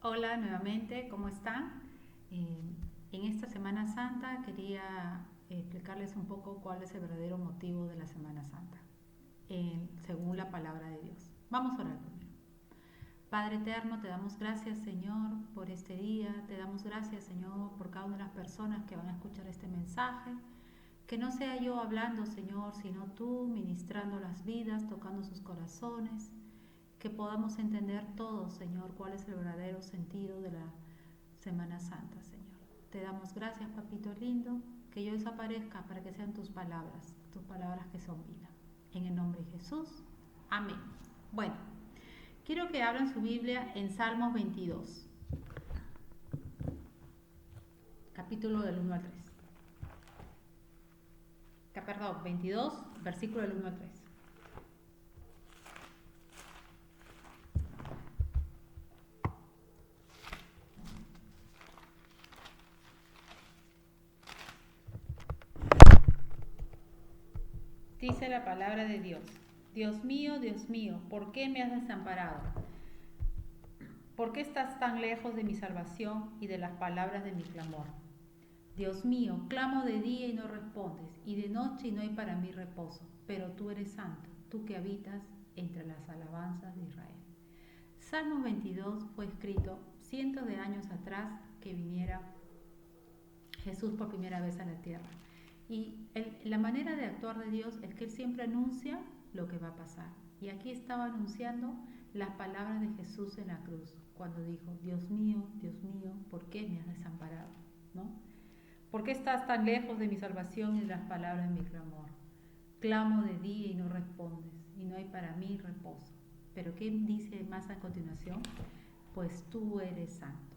Hola nuevamente, ¿cómo están? En esta Semana Santa quería explicarles un poco cuál es el verdadero motivo de la Semana Santa, según la palabra de Dios. Vamos a orar primero. Padre eterno, te damos gracias, Señor, por este día. Te damos gracias, Señor, por cada una de las personas que van a escuchar este mensaje. Que no sea yo hablando, Señor, sino tú ministrando las vidas, tocando sus corazones. Que podamos entender todos, Señor, cuál es el verdadero sentido de la Semana Santa, Señor. Te damos gracias, papito lindo, que yo desaparezca para que sean tus palabras que son vida. En el nombre de Jesús, amén. Bueno, quiero que abran su Biblia en Salmos 22, capítulo del 1 al 3. Perdón, 22, versículo del 1 al 3. Dice la palabra de Dios: Dios mío, ¿por qué me has desamparado? ¿Por qué estás tan lejos de mi salvación y de las palabras de mi clamor? Dios mío, clamo de día y no respondes, y de noche y no hay para mí reposo. Pero tú eres santo, tú que habitas entre las alabanzas de Israel. Salmo 22 fue escrito cientos de años atrás que viniera Jesús por primera vez a la tierra. Y la manera de actuar de Dios es que Él siempre anuncia lo que va a pasar. Y aquí estaba anunciando las palabras de Jesús en la cruz, cuando dijo: Dios mío, ¿por qué me has desamparado? ¿No? ¿Por qué estás tan lejos de mi salvación y de las palabras de mi clamor? Clamo de día y no respondes, y no hay para mí reposo. Pero ¿qué dice más a continuación? Pues tú eres santo.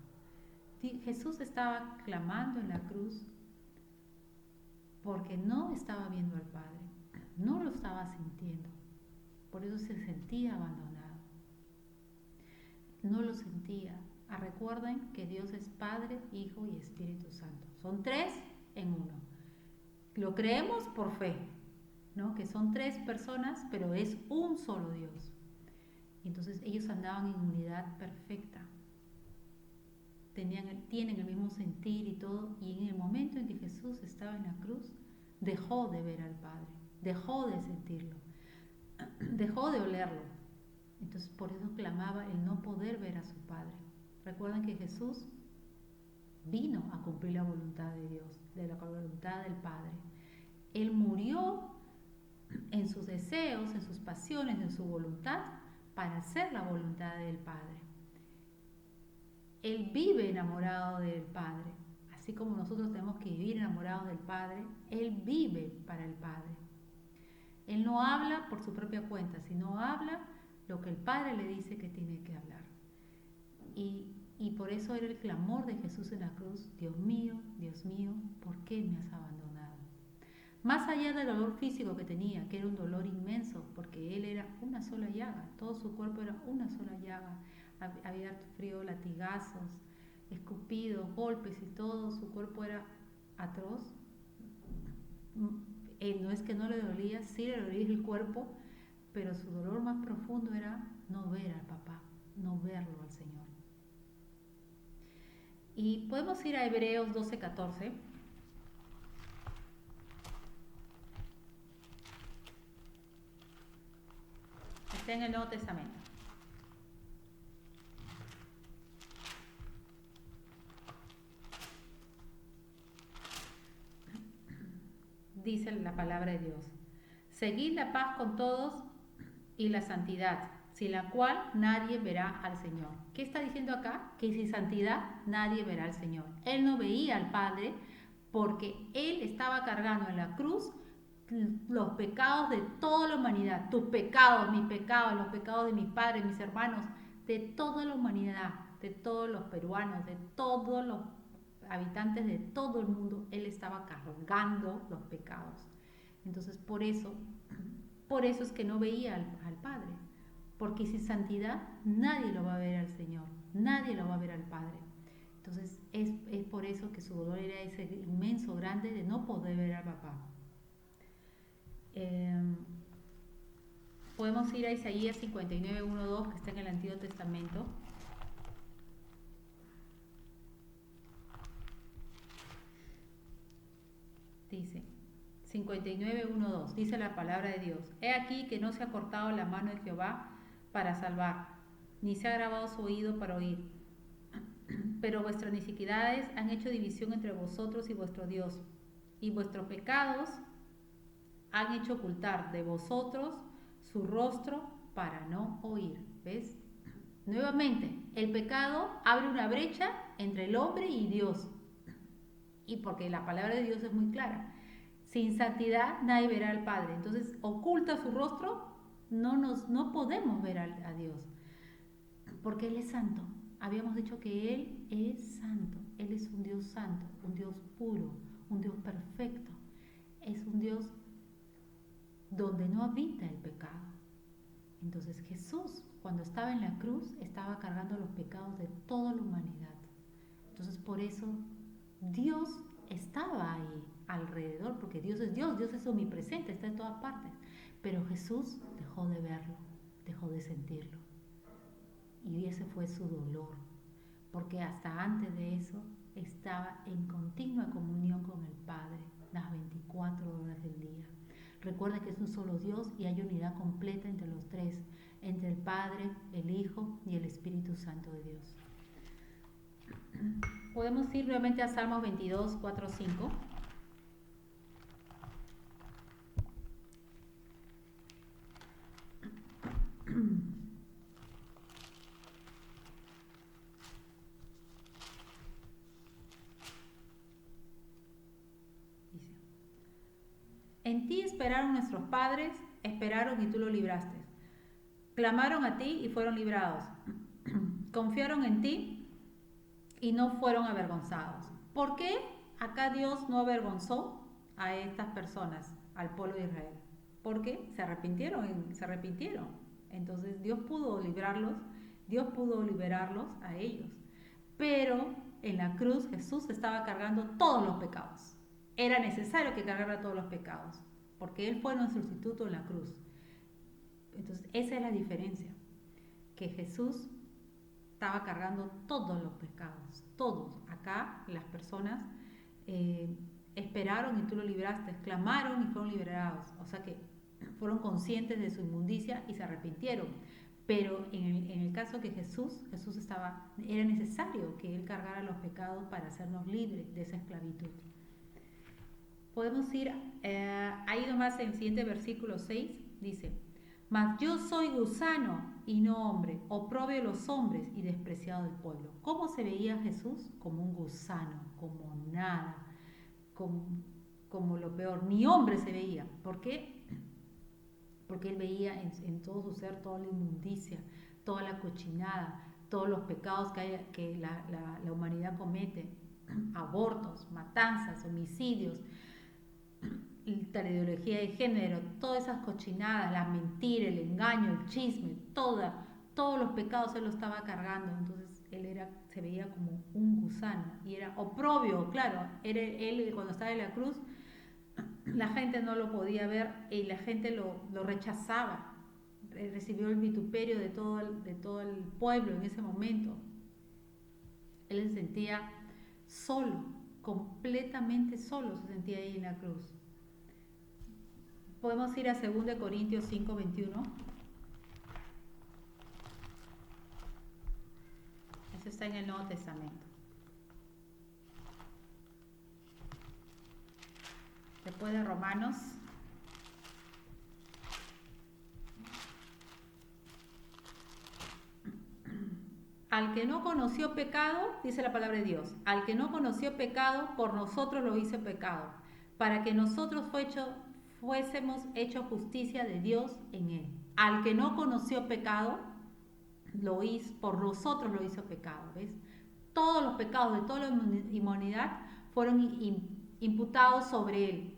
Jesús estaba clamando en la cruz porque no estaba viendo al Padre, no lo estaba sintiendo, por eso se sentía abandonado, no lo sentía. Recuerden que Dios es Padre, Hijo y Espíritu Santo, son tres en uno. Lo creemos por fe, ¿no? Que son tres personas, pero es un solo Dios. Entonces ellos andaban en unidad perfecta, tienen el mismo sentir y todo, y en el momento en que Jesús estaba en la cruz, dejó de ver al Padre, dejó de sentirlo, dejó de olerlo. Entonces por eso clamaba el no poder ver a su Padre. Recuerden que Jesús vino a cumplir la voluntad de Dios, de la voluntad del Padre. Él murió en sus deseos, en sus pasiones, en su voluntad, para hacer la voluntad del Padre. Él vive enamorado del Padre. Así como nosotros tenemos que vivir enamorados del Padre, Él vive para el Padre. Él no habla por su propia cuenta, sino habla lo que el Padre le dice que tiene que hablar. Y por eso era el clamor de Jesús en la cruz: Dios mío, ¿por qué me has abandonado? Más allá del dolor físico que tenía, que era un dolor inmenso, porque él era una sola llaga, todo su cuerpo era una sola llaga. Había sufrido latigazos, escupidos, golpes y todo su cuerpo era atroz. No es que no le dolía, sí le dolía el cuerpo, pero su dolor más profundo era no ver al papá, no verlo al Señor. Y podemos ir a Hebreos 12:14. Está en el Nuevo Testamento. Dice la palabra de Dios: seguid la paz con todos y la santidad, sin la cual nadie verá al Señor. ¿Qué está diciendo acá? Que sin santidad nadie verá al Señor. Él no veía al Padre porque Él estaba cargando en la cruz los pecados de toda la humanidad, tus pecados, mis pecados, los pecados de mis padres, mis hermanos, de toda la humanidad, de todos los peruanos, de todos los habitantes de todo el mundo. Él estaba cargando los pecados. Entonces por eso es que no veía al Padre, porque sin santidad nadie lo va a ver al Señor, nadie lo va a ver al Padre. Entonces es por eso que su dolor era ese inmenso, grande, de no poder ver al papá. Podemos ir a Isaías 59:1-2, que está en el Antiguo Testamento. 59:1-2. Dice la palabra de Dios: He aquí que no se ha cortado la mano de Jehová para salvar, ni se ha agravado su oído para oír. Pero vuestras iniquidades han hecho división entre vosotros y vuestro Dios, y vuestros pecados han hecho ocultar de vosotros su rostro para no oír. ¿Ves? Nuevamente, el pecado abre una brecha entre el hombre y Dios. Y porque la palabra de Dios es muy clara. Sin santidad nadie verá al Padre. Entonces, oculta su rostro, no podemos ver a Dios. Porque Él es santo. Habíamos dicho que Él es santo. Él es un Dios santo, un Dios puro, un Dios perfecto. Es un Dios donde no habita el pecado. Entonces Jesús, cuando estaba en la cruz, estaba cargando los pecados de toda la humanidad. Entonces por eso Dios estaba ahí alrededor, porque Dios es omnipresente, está en todas partes. Pero Jesús dejó de verlo, dejó de sentirlo. Y ese fue su dolor, porque hasta antes de eso estaba en continua comunión con el Padre, las 24 horas del día. Recuerda que es un solo Dios y hay unidad completa entre los tres, entre el Padre, el Hijo y el Espíritu Santo de Dios. Podemos ir nuevamente a Salmos 22, 4, 5. En ti esperaron nuestros padres, esperaron y tú los libraste. Clamaron a ti y fueron librados. Confiaron en ti y no fueron avergonzados. ¿Por qué acá Dios no avergonzó a estas personas, al pueblo de Israel? Porque se arrepintieron. Entonces Dios pudo librarlos, Dios pudo liberarlos a ellos. Pero en la cruz Jesús estaba cargando todos los pecados. Era necesario que cargara todos los pecados, porque Él fue nuestro sustituto en la cruz. Entonces, esa es la diferencia, que Jesús estaba cargando todos los pecados, todos. Acá las personas esperaron y tú lo libraste, clamaron y fueron liberados. O sea que fueron conscientes de su inmundicia y se arrepintieron. Pero en el caso que Jesús era necesario que Él cargara los pecados para hacernos libres de esa esclavitud. Podemos ir ahí nomás en el siguiente versículo 6, dice: Mas yo soy gusano y no hombre, oprobio de los hombres y despreciado del pueblo. ¿Cómo se veía Jesús? Como un gusano, como nada, como lo peor. Ni hombre se veía. ¿Por qué? Porque Él veía en todo su ser toda la inmundicia, toda la cochinada, todos los pecados que la humanidad comete. Abortos, matanzas, homicidios, la ideología de género, todas esas cochinadas, la mentira, el engaño, el chisme, todos los pecados Él lo estaba cargando. Entonces Él se veía como un gusano y era oprobio, claro. Él cuando estaba en la cruz, la gente no lo podía ver y la gente lo rechazaba. Recibió el vituperio de todo el pueblo en ese momento. Él se sentía solo, completamente solo se sentía ahí en la cruz. Podemos ir a 2 Corintios 5:21. Eso está en el Nuevo Testamento. Después de Romanos. Al que no conoció pecado, dice la palabra de Dios, al que no conoció pecado, por nosotros lo hizo pecado, para que nosotros fuésemos hechos justicia de Dios en él. Al que no conoció pecado, por nosotros lo hizo pecado, ¿ves? Todos los pecados de toda la humanidad fueron imputados sobre él.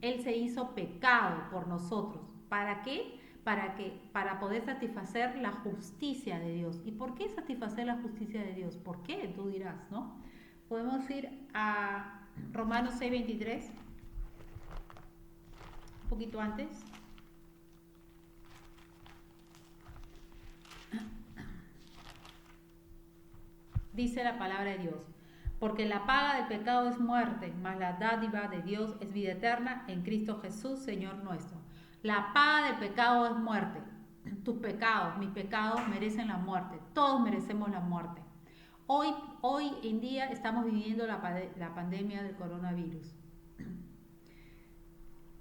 Él se hizo pecado por nosotros. ¿Para qué? Para poder satisfacer la justicia de Dios. ¿Y por qué satisfacer la justicia de Dios? ¿Por qué? Tú dirás, ¿no? Podemos ir a Romanos 6:23, un poquito antes. Dice la palabra de Dios: Porque la paga del pecado es muerte, mas la dádiva de Dios es vida eterna en Cristo Jesús, Señor nuestro. La paga del pecado es muerte. Tus pecados, mis pecados merecen la muerte. Todos merecemos la muerte. Hoy en día estamos viviendo la pandemia del coronavirus.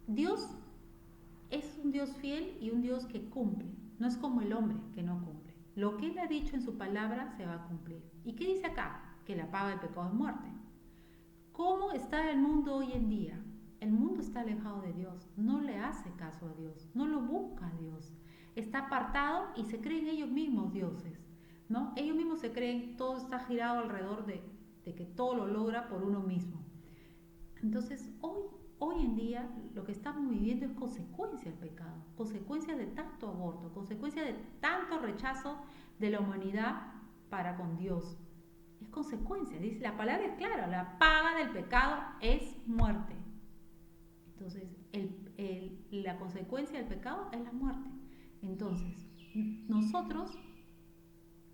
Dios es un Dios fiel y un Dios que cumple. No es como el hombre que no cumple. Lo que Él ha dicho en su palabra se va a cumplir. ¿Y qué dice acá? Que la paga del pecado es muerte. ¿Cómo está el mundo hoy en día? El mundo está alejado de Dios, no le hace caso a Dios, no lo busca a Dios. Está apartado y se creen ellos mismos dioses, ¿no? Ellos mismos se creen, todo está girado alrededor de que todo lo logra por uno mismo. Entonces, hoy en día lo que estamos viviendo es consecuencia del pecado, consecuencia de tanto aborto, consecuencia de tanto rechazo de la humanidad para con Dios. Es consecuencia, dice, la palabra es clara, la paga del pecado es muerte. Entonces, la consecuencia del pecado es la muerte. Entonces, nosotros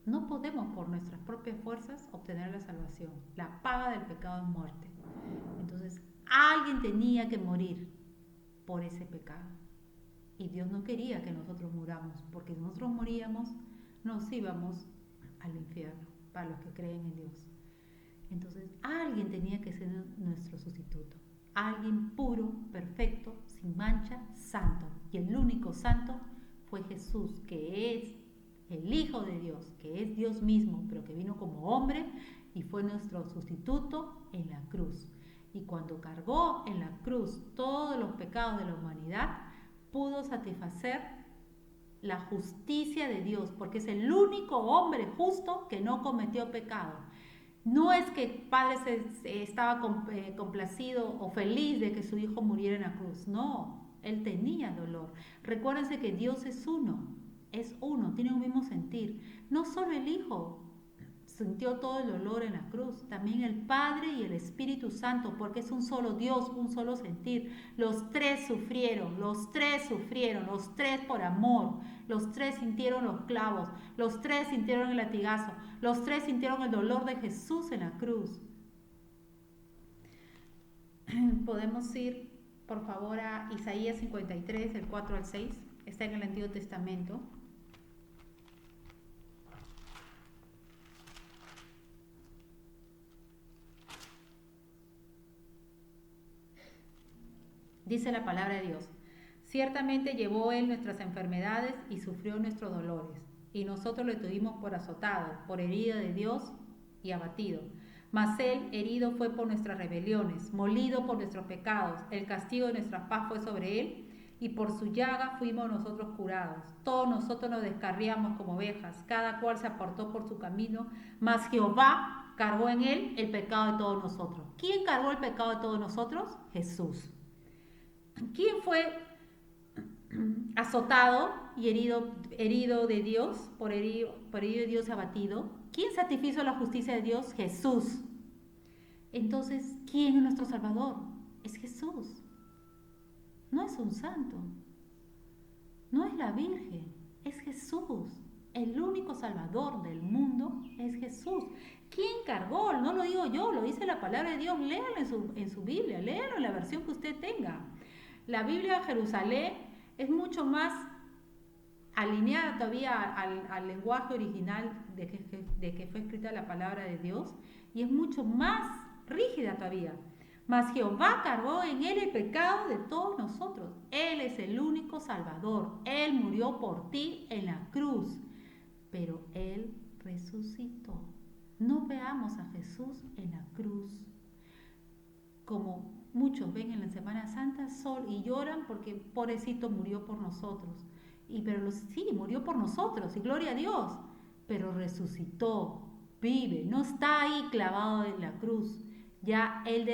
no podemos por nuestras propias fuerzas obtener la salvación. La paga del pecado es muerte. Entonces, alguien tenía que morir por ese pecado. Y Dios no quería que nosotros muramos, porque si nosotros moríamos, nos íbamos al infierno, para los que creen en Dios. Entonces, alguien tenía que ser nuestro sustituto. Alguien puro, perfecto, sin mancha, santo. Y el único santo fue Jesús, que es el Hijo de Dios, que es Dios mismo, pero que vino como hombre y fue nuestro sustituto en la cruz. Y cuando cargó en la cruz todos los pecados de la humanidad, pudo satisfacer la justicia de Dios, porque es el único hombre justo que no cometió pecado. No es que el Padre estaba complacido o feliz de que su Hijo muriera en la cruz, no, Él tenía dolor. Recuérdense que Dios es uno, tiene un mismo sentir. No solo el Hijo sintió todo el dolor en la cruz, también el Padre y el Espíritu Santo, porque es un solo Dios, un solo sentir. Los tres sufrieron, los tres por amor, los tres sintieron los clavos, los tres sintieron el latigazo, los tres sintieron el dolor de Jesús en la cruz. Podemos ir, por favor, a Isaías 53, del 4 al 6, está en el Antiguo Testamento. Dice la palabra de Dios: ciertamente llevó Él nuestras enfermedades y sufrió nuestros dolores, y nosotros le tuvimos por azotado, por herido de Dios y abatido. Mas Él herido fue por nuestras rebeliones, molido por nuestros pecados. El castigo de nuestra paz fue sobre Él, y por su llaga fuimos nosotros curados. Todos nosotros nos descarriamos como ovejas, cada cual se apartó por su camino, mas Jehová cargó en Él el pecado de todos nosotros. ¿Quién cargó el pecado de todos nosotros? Jesús. ¿Quién fue azotado y herido de Dios, por herido de Dios abatido? ¿Quién satisfizo la justicia de Dios? Jesús. Entonces, ¿quién es nuestro Salvador? Es Jesús. No es un santo, no es la Virgen, es Jesús. El único Salvador del mundo es Jesús. ¿Quién cargó? No lo digo yo, lo dice la palabra de Dios. Léalo en su Biblia, léalo en la versión que usted tenga. La Biblia de Jerusalén es mucho más alineada todavía al lenguaje original de que fue escrita la palabra de Dios, y es mucho más rígida todavía. Mas Jehová cargó en Él el pecado de todos nosotros. Él es el único Salvador. Él murió por ti en la cruz, pero Él resucitó. No veamos a Jesús en la cruz como muchos ven en la Semana Santa y lloran porque pobrecito murió por nosotros. Sí, murió por nosotros y gloria a Dios, pero resucitó, vive, no está ahí clavado en la cruz. Ya Él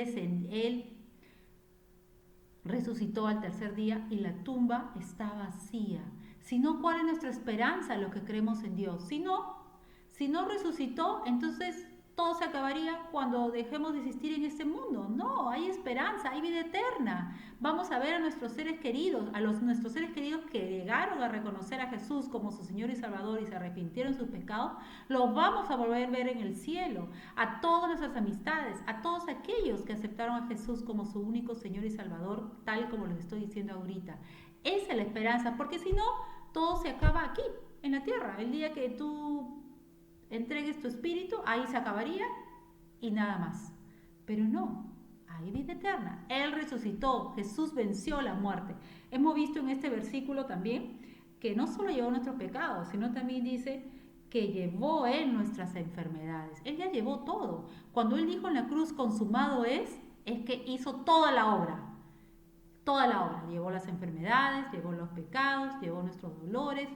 resucitó al tercer día y la tumba está vacía. Si no, ¿cuál es nuestra esperanza, los que creemos en Dios? Si no resucitó, entonces todo se acabaría cuando dejemos de existir en este mundo. No, hay esperanza, hay vida eterna. Vamos a ver a nuestros seres queridos, nuestros seres queridos que llegaron a reconocer a Jesús como su Señor y Salvador y se arrepintieron de sus pecados, los vamos a volver a ver en el cielo. A todas nuestras amistades, a todos aquellos que aceptaron a Jesús como su único Señor y Salvador, tal como les estoy diciendo ahorita. Esa es la esperanza, porque si no, todo se acaba aquí, en la tierra. El día que tú entregues tu espíritu, ahí se acabaría y nada más. Pero no, hay vida eterna. Él resucitó, Jesús venció la muerte. Hemos visto en este versículo también que no solo llevó nuestros pecados, sino también dice que llevó Él nuestras enfermedades. Él ya llevó todo. Cuando Él dijo en la cruz, consumado es que hizo toda la obra. Toda la obra. Llevó las enfermedades, llevó los pecados, llevó nuestros dolores,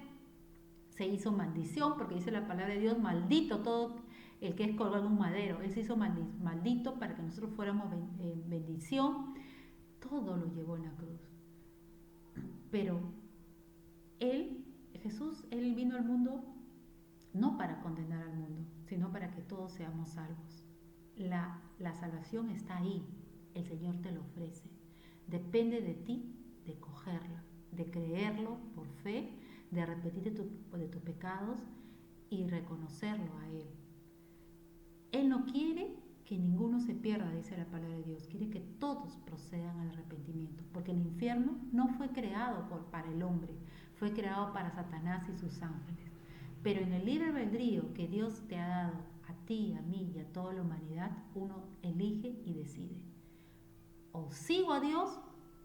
se hizo maldición, porque dice la palabra de Dios, maldito todo el que es colgado en un madero. Él se hizo maldito para que nosotros fuéramos bendición. Todo lo llevó en la cruz. Pero Jesús, Él vino al mundo no para condenar al mundo, sino para que todos seamos salvos. La salvación está ahí, el Señor te lo ofrece. Depende de ti de cogerla, de creerlo por fe, de arrepentirte de tus pecados y reconocerlo a Él. Él no quiere que ninguno se pierda, dice la palabra de Dios. Quiere que todos procedan al arrepentimiento, porque el infierno no fue creado para el hombre, fue creado para Satanás y sus ángeles. Pero en el libre albedrío que Dios te ha dado a ti, a mí y a toda la humanidad, uno elige y decide. O sigo a Dios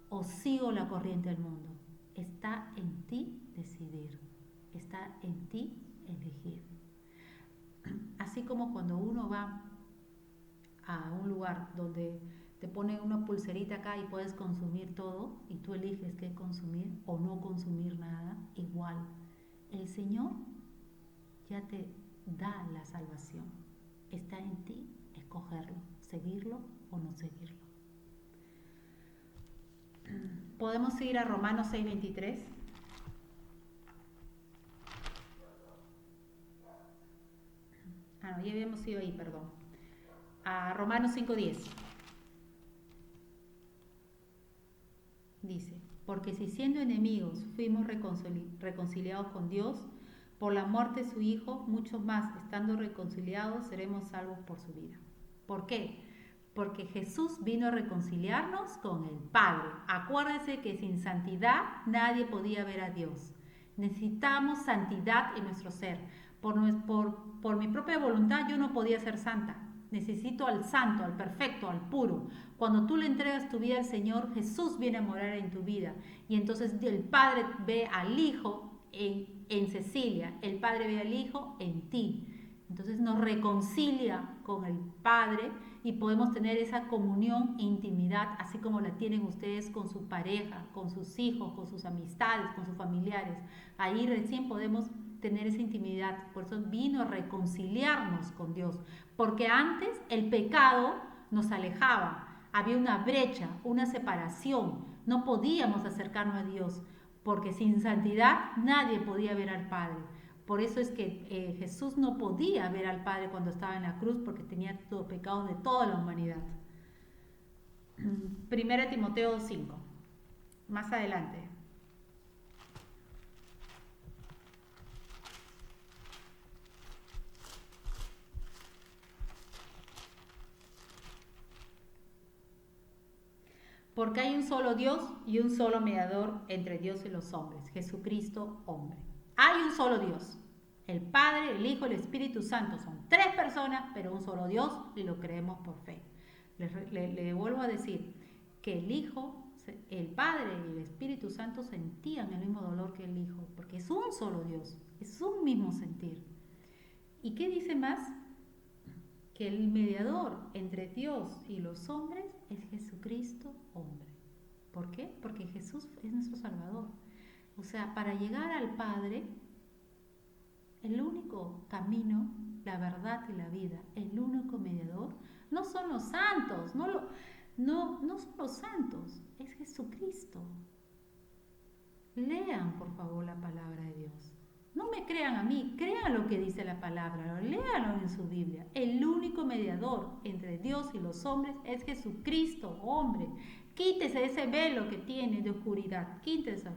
o sigo la corriente del mundo. Está en ti decidir, está en ti elegir. Así como cuando uno va a un lugar donde te ponen una pulserita acá y puedes consumir todo y tú eliges qué consumir o no consumir nada, igual el Señor ya te da la salvación. Está en ti escogerlo, seguirlo o no seguirlo. Podemos ir a Romanos 6:23. No, ya habíamos ido ahí, perdón. A Romanos 5:10. Dice, porque si siendo enemigos fuimos reconciliados con Dios por la muerte de su Hijo, mucho más, estando reconciliados, seremos salvos por su vida. ¿Por qué? Porque Jesús vino a reconciliarnos con el Padre. Acuérdense que sin santidad nadie podía ver a Dios. Necesitamos santidad en nuestro ser. Por mi propia voluntad yo no podía ser santa. Necesito al santo, al perfecto, al puro. Cuando tú le entregas tu vida al Señor, Jesús viene a morar en tu vida. Y entonces el Padre ve al Hijo en Cecilia. El Padre ve al Hijo en ti. Entonces nos reconcilia con el Padre y podemos tener esa comunión e intimidad, así como la tienen ustedes con su pareja, con sus hijos, con sus amistades, con sus familiares. Ahí recién podemos tener esa intimidad. Por eso vino a reconciliarnos con Dios, porque antes el pecado nos alejaba, había una brecha, una separación, no podíamos acercarnos a Dios, porque sin santidad nadie podía ver al Padre. Por eso es que Jesús no podía ver al Padre cuando estaba en la cruz, porque tenía los pecados de toda la humanidad. 1 Timoteo 5, más adelante. Porque hay un solo Dios y un solo mediador entre Dios y los hombres, Jesucristo hombre. Hay un solo Dios, el Padre, el Hijo y el Espíritu Santo. Son tres personas, pero un solo Dios y lo creemos por fe. Le vuelvo a decir que el Hijo, el Padre y el Espíritu Santo sentían el mismo dolor que el Hijo, porque es un solo Dios, es un mismo sentir. ¿Y qué dice más? Que el mediador entre Dios y los hombres es Jesucristo hombre. ¿Por qué? Porque Jesús es nuestro Salvador. O sea, para llegar al Padre, el único camino, la verdad y la vida, el único mediador, no son los santos, no son los santos, es Jesucristo. Lean, por favor, la palabra de Dios. No me crean a mí, crean lo que dice la palabra, léanlo en su Biblia. El único mediador entre Dios y los hombres es Jesucristo, hombre. Quítese ese velo que tiene de oscuridad, quítese.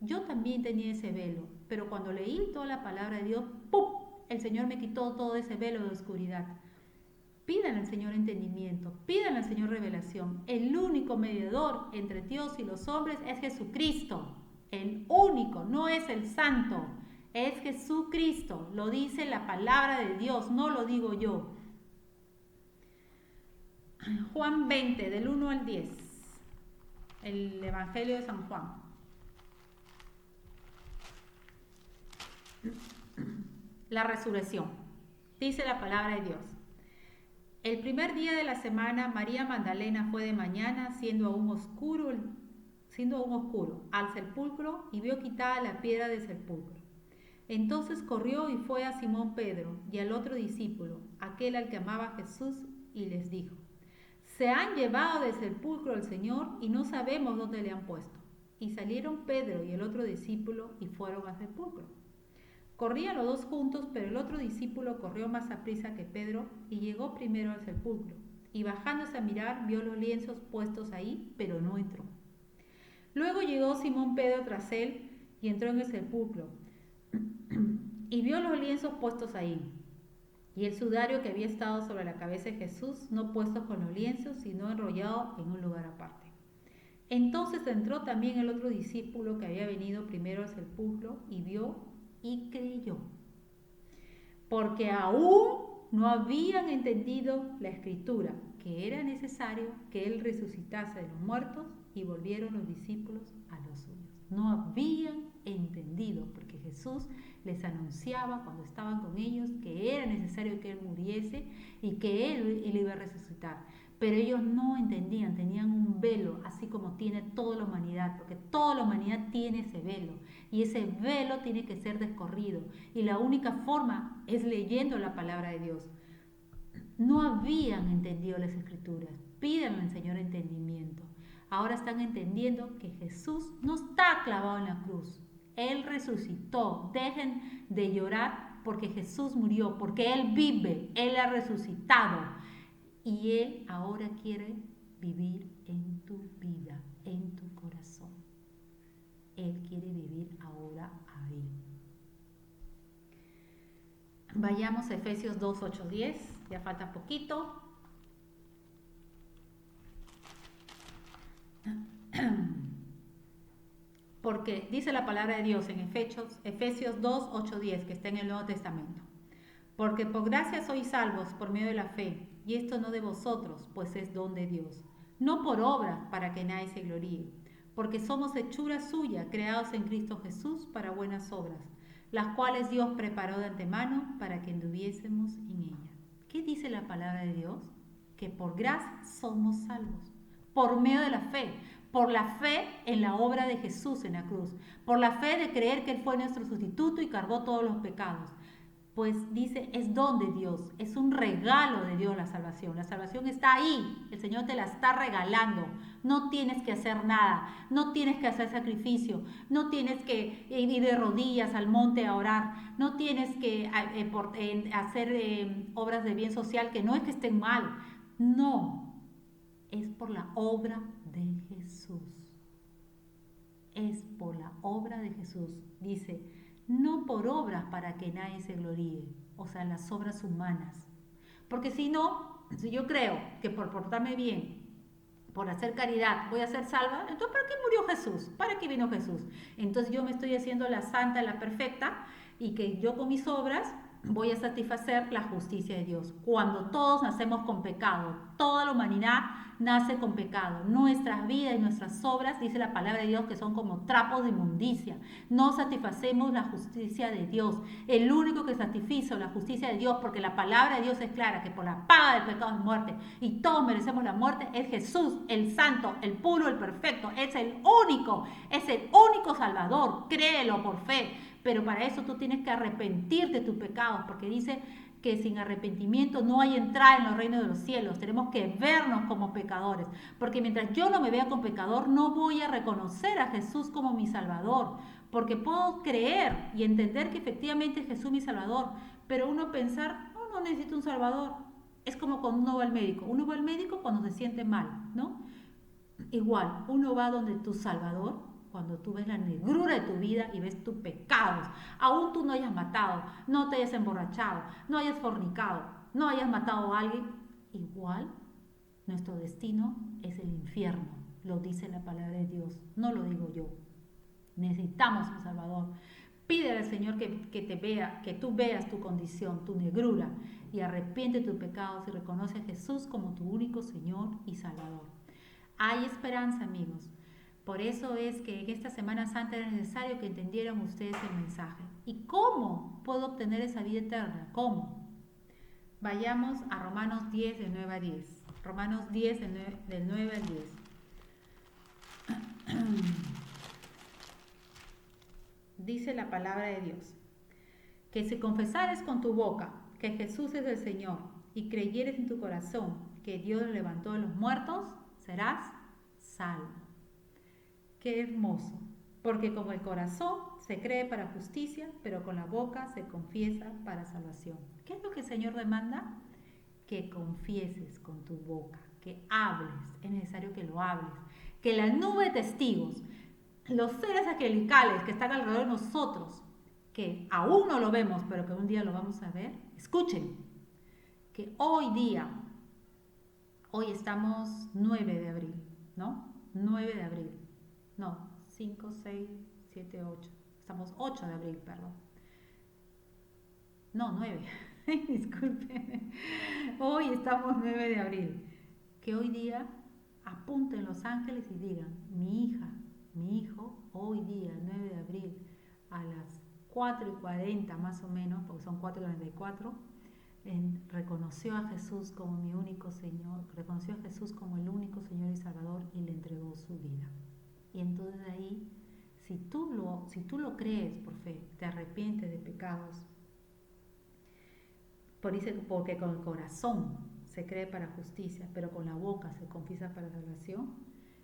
Yo también tenía ese velo, pero cuando leí toda la palabra de Dios, ¡pum!, el Señor me quitó todo ese velo de oscuridad. Pidan al Señor entendimiento, pidan al Señor revelación. El único mediador entre Dios y los hombres es Jesucristo. El único, no es el santo, es Jesucristo. Lo dice la palabra de Dios, no lo digo yo. Juan 20, del 1 al 10. El Evangelio de San Juan. La resurrección. Dice la palabra de Dios. El primer día de la semana, María Magdalena fue de mañana, siendo aún oscuro, al sepulcro y vio quitada la piedra del sepulcro. Entonces corrió y fue a Simón Pedro y al otro discípulo, aquel al que amaba Jesús, y les dijo: se han llevado del sepulcro al Señor y no sabemos dónde le han puesto. Y salieron Pedro y el otro discípulo y fueron al sepulcro. Corrían los dos juntos, pero el otro discípulo corrió más aprisa que Pedro y llegó primero al sepulcro. Y bajándose a mirar, vio los lienzos puestos ahí, pero no entró. Luego llegó Simón Pedro tras él y entró en el sepulcro y vio los lienzos puestos ahí, y el sudario que había estado sobre la cabeza de Jesús, no puesto con los lienzos, sino enrollado en un lugar aparte. Entonces entró también el otro discípulo que había venido primero al sepulcro y vio y creyó, porque aún no habían entendido la escritura, que era necesario que él resucitase de los muertos, y volvieron los discípulos a los suyos. No habían entendido, porque Jesús les anunciaba cuando estaban con ellos que era necesario que él muriese y que él iba a resucitar. Pero ellos no entendían, tenían un velo, así como tiene toda la humanidad, porque toda la humanidad tiene ese velo, y ese velo tiene que ser descorrido, y la única forma es leyendo la palabra de Dios. No habían entendido las escrituras, pídanle al Señor entendimiento. Ahora están entendiendo que Jesús no está clavado en la cruz, Él resucitó. Dejen de llorar porque Jesús murió, porque Él vive, Él ha resucitado. Y Él ahora quiere vivir en tu vida, en tu corazón. Él quiere vivir ahora ahí. Vayamos a Efesios 2, 8, 10. Ya falta poquito. Porque dice la palabra de Dios en Efesios 2, 8, 10, que está en el Nuevo Testamento. Porque por gracia sois salvos por medio de la fe, y esto no de vosotros, pues es don de Dios, no por obra, para que nadie se gloríe, porque somos hechura suya, creados en Cristo Jesús para buenas obras, las cuales Dios preparó de antemano para que anduviésemos en ella. ¿Qué dice la palabra de Dios? Que por gracia somos salvos, por medio de la fe, por la fe en la obra de Jesús en la cruz, por la fe de creer que Él fue nuestro sustituto y cargó todos los pecados. Pues dice, es don de Dios, es un regalo de Dios la salvación. La salvación está ahí, el Señor te la está regalando. No tienes que hacer nada, no tienes que hacer sacrificio, no tienes que ir de rodillas al monte a orar, no tienes que hacer obras de bien social, que no es que estén mal, no, es por la obra de Jesús. Es por la obra de Jesús, dice, no por obras para que nadie se gloríe, o sea, las obras humanas. Porque si no, si yo creo que por portarme bien, por hacer caridad, voy a ser salva, entonces ¿para qué murió Jesús? ¿Para qué vino Jesús? Entonces yo me estoy haciendo la santa, la perfecta, y que yo con mis obras voy a satisfacer la justicia de Dios. Cuando todos nacemos con pecado, toda la humanidad nace con pecado. Nuestras vidas y nuestras obras, dice la palabra de Dios, que son como trapos de inmundicia. No satisfacemos la justicia de Dios. El único que satisfizo la justicia de Dios, porque la palabra de Dios es clara, que por la paga del pecado es muerte, y todos merecemos la muerte, es Jesús, el santo, el puro, el perfecto. Es el único Salvador. Créelo por fe. Pero para eso tú tienes que arrepentirte de tus pecados, porque dice que sin arrepentimiento no hay entrada en los reinos de los cielos. Tenemos que vernos como pecadores, porque mientras yo no me vea como pecador, no voy a reconocer a Jesús como mi Salvador, porque puedo creer y entender que efectivamente es Jesús mi Salvador, pero uno pensar, no, no necesito un Salvador. Es como cuando uno va al médico. Uno va al médico cuando se siente mal, ¿no? Igual, uno va donde tu Salvador cuando tú ves la negrura de tu vida y ves tus pecados. Aún tú no hayas matado, no te hayas emborrachado, no hayas fornicado, no hayas matado a alguien. Igual, nuestro destino es el infierno. Lo dice la palabra de Dios, no lo digo yo. Necesitamos un Salvador. Pídele al Señor que te vea, que tú veas tu condición, tu negrura, y arrepiente tus pecados y reconoce a Jesús como tu único Señor y Salvador. Hay esperanza, amigos. Por eso es que en esta Semana Santa era necesario que entendieran ustedes el mensaje. ¿Y cómo puedo obtener esa vida eterna? ¿Cómo? Vayamos a Romanos 10, del 9 a 10. Romanos 10, del 9 al 10. Dice la palabra de Dios, que si confesares con tu boca que Jesús es el Señor y creyeres en tu corazón que Dios lo levantó de los muertos, serás salvo. Qué hermoso, porque con el corazón se cree para justicia, pero con la boca se confiesa para salvación. ¿Qué es lo que el Señor demanda? Que confieses con tu boca, que hables, es necesario que lo hables, que la nube de testigos, los seres angelicales que están alrededor de nosotros, que aún no lo vemos, pero que un día lo vamos a ver, escuchen, que hoy estamos 9 de abril, ¿no? 9 de abril, no, 5, 6, 7, 8, estamos 8 de abril, perdón. No, 9, disculpen, hoy estamos 9 de abril, que hoy día apunten los ángeles y digan, mi hija, mi hijo, hoy día, 9 de abril, a las 4:40 más o menos, porque son 4:44, reconoció a Jesús como mi único Señor, reconoció a Jesús como el único Señor y Salvador y le entregó su vida. Y entonces ahí, si tú lo crees por fe, te arrepientes de pecados, porque con el corazón se cree para justicia, pero con la boca se confiesa para salvación.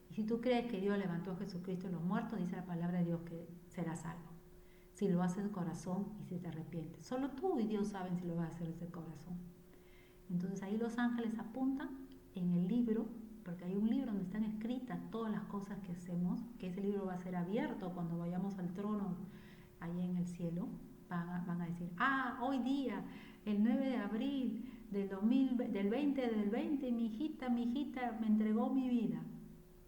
Y si tú crees que Dios levantó a Jesucristo de los muertos, dice la palabra de Dios que serás salvo. Si lo haces de corazón y si te arrepientes. Solo tú y Dios saben si lo vas a hacer de corazón. Entonces ahí los ángeles apuntan en el libro, porque hay un libro donde están escritas todas las cosas que hacemos, que ese libro va a ser abierto cuando vayamos al trono allá en el cielo. Van a decir, hoy día, el 9 de abril del 20, mi hijita me entregó mi vida.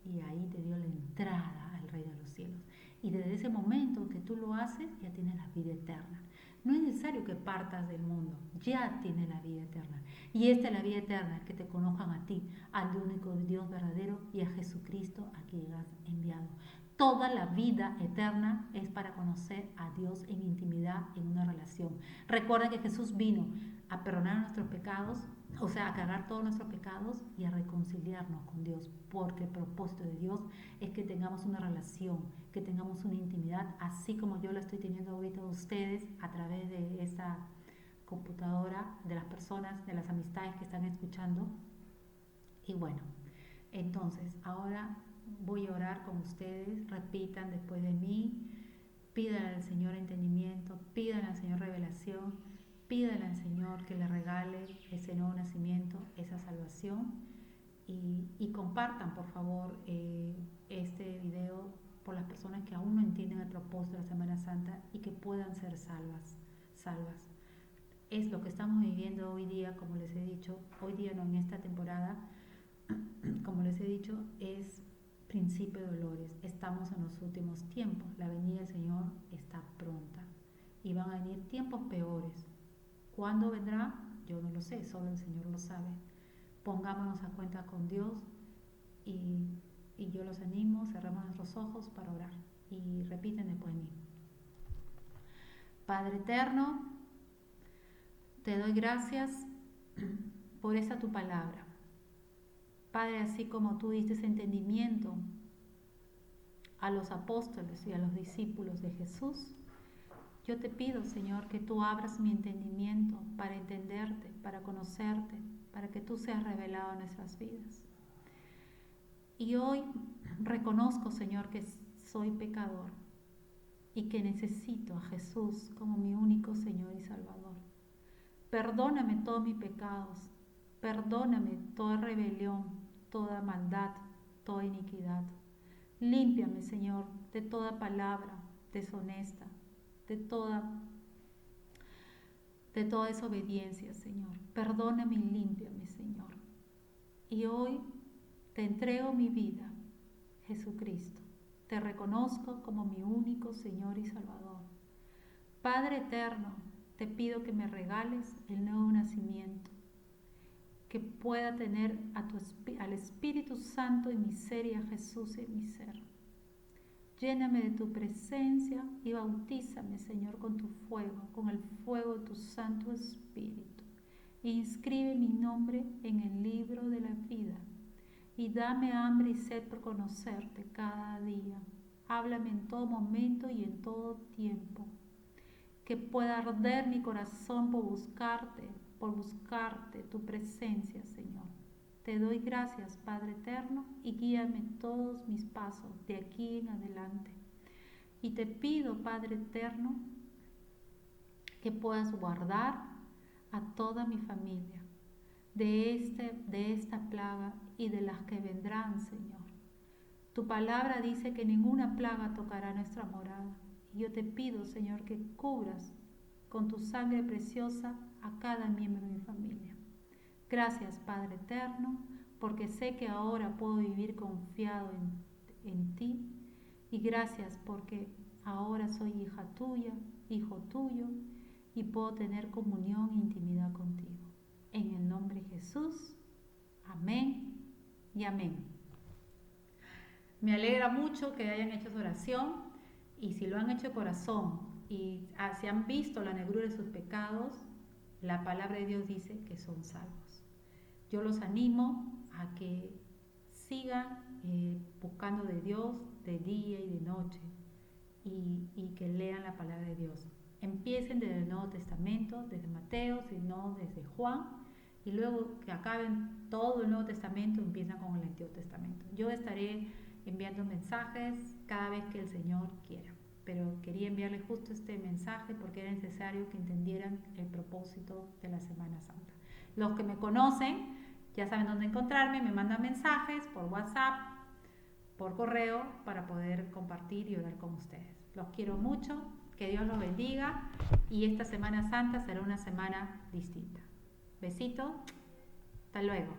Y ahí te dio la entrada al reino de los cielos. Y desde ese momento que tú lo haces, ya tienes la vida eterna. No es necesario que partas del mundo, ya tienes la vida eterna. Y esta es la vida eterna, que te conozcan a ti, al único Dios verdadero y a Jesucristo a quien has enviado. Toda la vida eterna es para conocer a Dios en intimidad, en una relación. Recuerda que Jesús vino a perdonar nuestros pecados, o sea, a cargar todos nuestros pecados y a reconciliarnos con Dios, porque el propósito de Dios es que tengamos una relación, que tengamos una intimidad, así como yo la estoy teniendo ahorita de ustedes a través de esta computadora, de las personas, de las amistades que están escuchando. Y bueno, entonces ahora voy a orar con ustedes, repitan después de mí, pídanle al Señor entendimiento, pídanle al Señor revelación, pídanle al Señor que le regale ese nuevo nacimiento, esa salvación, y compartan por favor este video por las personas que aún no entienden el propósito de la Semana Santa y que puedan ser salvas. Es lo que estamos viviendo hoy día, como les he dicho, hoy día no, en esta temporada, como les he dicho, es principio de dolores. Estamos en los últimos tiempos, la venida del Señor está pronta y van a venir tiempos peores. ¿Cuándo vendrá? Yo no lo sé, solo el Señor lo sabe. Pongámonos a cuenta con Dios y yo los animo, cerramos nuestros ojos para orar y repiten después de mí. Padre eterno, te doy gracias por esa tu palabra. Padre, así como tú diste ese entendimiento a los apóstoles y a los discípulos de Jesús, yo te pido, Señor, que tú abras mi entendimiento para entenderte, para conocerte, para que tú seas revelado en nuestras vidas. Y hoy reconozco, Señor, que soy pecador, y que necesito a Jesús como mi único Señor y Salvador. Perdóname todos mis pecados, perdóname toda rebelión, toda maldad, toda iniquidad. Límpiame, Señor, de toda palabra deshonesta, de toda desobediencia, Señor. Perdóname y límpiame, Señor. Y hoy te entrego mi vida, Jesucristo. Te reconozco como mi único Señor y Salvador. Padre eterno, te pido que me regales el nuevo nacimiento, que pueda tener al Espíritu Santo en mi ser y a Jesús en mi ser. Lléname de tu presencia y bautízame, Señor, con tu fuego, con el fuego de tu Santo Espíritu. E inscribe mi nombre en el libro de la vida. Y dame hambre y sed por conocerte cada día. Háblame en todo momento y en todo tiempo. Que pueda arder mi corazón por buscarte tu presencia, Señor. Te doy gracias, Padre eterno, y guíame todos mis pasos de aquí en adelante. Y te pido, Padre eterno, que puedas guardar a toda mi familia de esta plaga y de las que vendrán, Señor. Tu palabra dice que ninguna plaga tocará nuestra morada. Y yo te pido, Señor, que cubras con tu sangre preciosa a cada miembro de mi familia. Gracias, Padre eterno, porque sé que ahora puedo vivir confiado en ti. Y gracias porque ahora soy hija tuya, hijo tuyo, y puedo tener comunión e intimidad contigo. En el nombre de Jesús, amén y amén. Me alegra mucho que hayan hecho su oración, y si lo han hecho de corazón y si han visto la negrura de sus pecados, la palabra de Dios dice que son salvos. Yo los animo a que sigan buscando de Dios de día y de noche, y que lean la palabra de Dios. Empiecen desde el Nuevo Testamento, desde Mateo, si no desde Juan, y luego que acaben todo el Nuevo Testamento, empiezan con el Antiguo Testamento. Yo estaré enviando mensajes cada vez que el Señor quiera, pero quería enviarles justo este mensaje porque era necesario que entendieran el propósito de la Semana Santa. Los que me conocen ya saben dónde encontrarme, me mandan mensajes por WhatsApp, por correo, para poder compartir y orar con ustedes. Los quiero mucho, que Dios los bendiga, y esta Semana Santa será una semana distinta. Besito, hasta luego.